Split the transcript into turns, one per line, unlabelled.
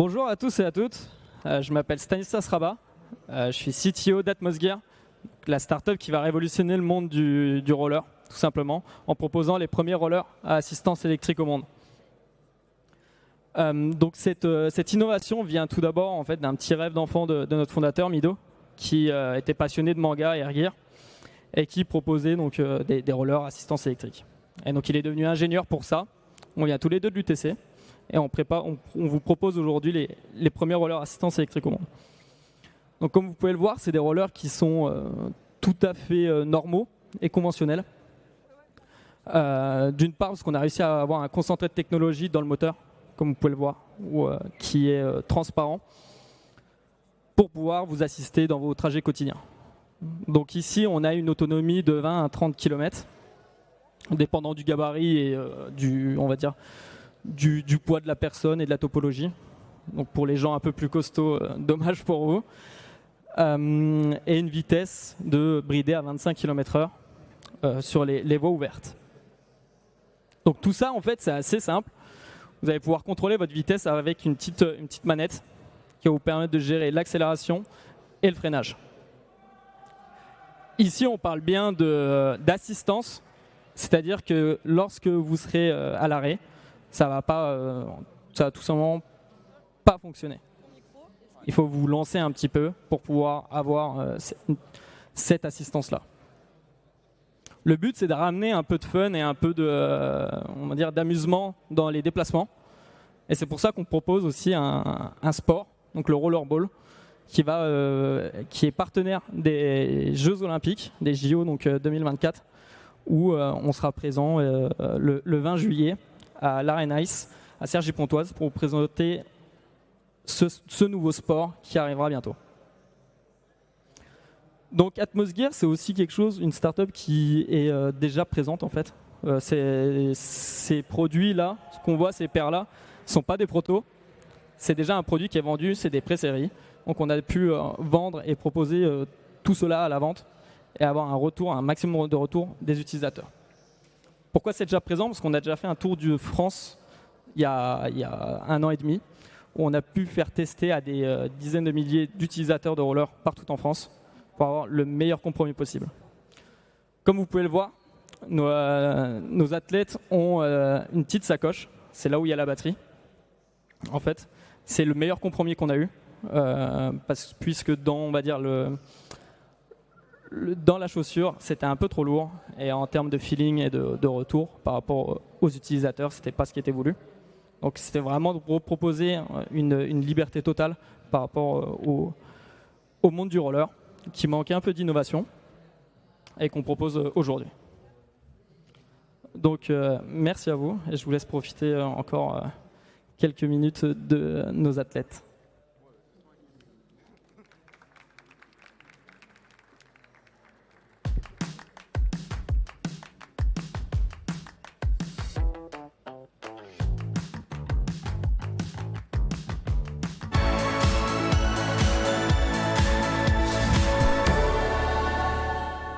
Bonjour à tous et à toutes, je m'appelle Stanislas Rabat, je suis CTO d'Atmosgear, la startup qui va révolutionner le monde du roller, tout simplement, en proposant les premiers rollers à assistance électrique au monde. Donc cette innovation vient tout d'abord en fait, d'un petit rêve d'enfant de notre fondateur Mido, qui était passionné de manga et air gear, et qui proposait donc, des rollers à assistance électrique. Et donc il est devenu ingénieur pour ça, on vient tous les deux de l'UTC. Et on vous propose aujourd'hui les premiers rollers à assistance électrique au monde. Donc comme vous pouvez le voir, c'est des rollers qui sont tout à fait normaux et conventionnels. D'une part parce qu'on a réussi à avoir un concentré de technologie dans le moteur, comme vous pouvez le voir, qui est transparent, pour pouvoir vous assister dans vos trajets quotidiens. Donc ici, on a une autonomie de 20 à 30 km, dépendant du gabarit et on va dire, du poids de la personne et de la topologie. Donc pour les gens un peu plus costauds, dommage pour vous. Et une vitesse de bridée à 25 km/h sur les voies ouvertes. Donc tout ça, en fait, c'est assez simple. Vous allez pouvoir contrôler votre vitesse avec une petite manette qui va vous permettre de gérer l'accélération et le freinage. Ici, on parle bien d'assistance, c'est-à-dire que lorsque vous serez à l'arrêt, ça va tout simplement pas fonctionner. Il faut vous lancer un petit peu pour pouvoir avoir cette assistance-là. Le but, c'est de ramener un peu de fun et un peu on va dire, d'amusement dans les déplacements. Et c'est pour ça qu'on propose aussi un sport, donc le rollerball, qui est partenaire des Jeux Olympiques, des JO donc 2024, où on sera présent le 20 juillet à l'Arena Ice, à Cergy-Pontoise, pour vous présenter ce nouveau sport qui arrivera bientôt. Donc Atmosgear, c'est aussi une startup qui est déjà présente en fait. Ces produits-là, ce qu'on voit, ces paires-là, ne sont pas des protos. C'est déjà un produit qui est vendu, c'est des pré-séries. Donc on a pu vendre et proposer tout cela à la vente et avoir un maximum de retour des utilisateurs. Pourquoi c'est déjà présent? Parce qu'on a déjà fait un tour de France il y a 1 an et demi, où on a pu faire tester à des dizaines de milliers d'utilisateurs de rollers partout en France pour avoir le meilleur compromis possible. Comme vous pouvez le voir, nos athlètes ont une petite sacoche, c'est là où il y a la batterie. En fait, c'est le meilleur compromis qu'on a eu, puisque on va dire dans la chaussure, c'était un peu trop lourd et en termes de feeling et de retour par rapport aux utilisateurs, c'était pas ce qui était voulu. Donc c'était vraiment pour proposer une liberté totale par rapport au monde du roller, qui manquait un peu d'innovation et qu'on propose aujourd'hui. Donc merci à vous et je vous laisse profiter encore quelques minutes de nos athlètes.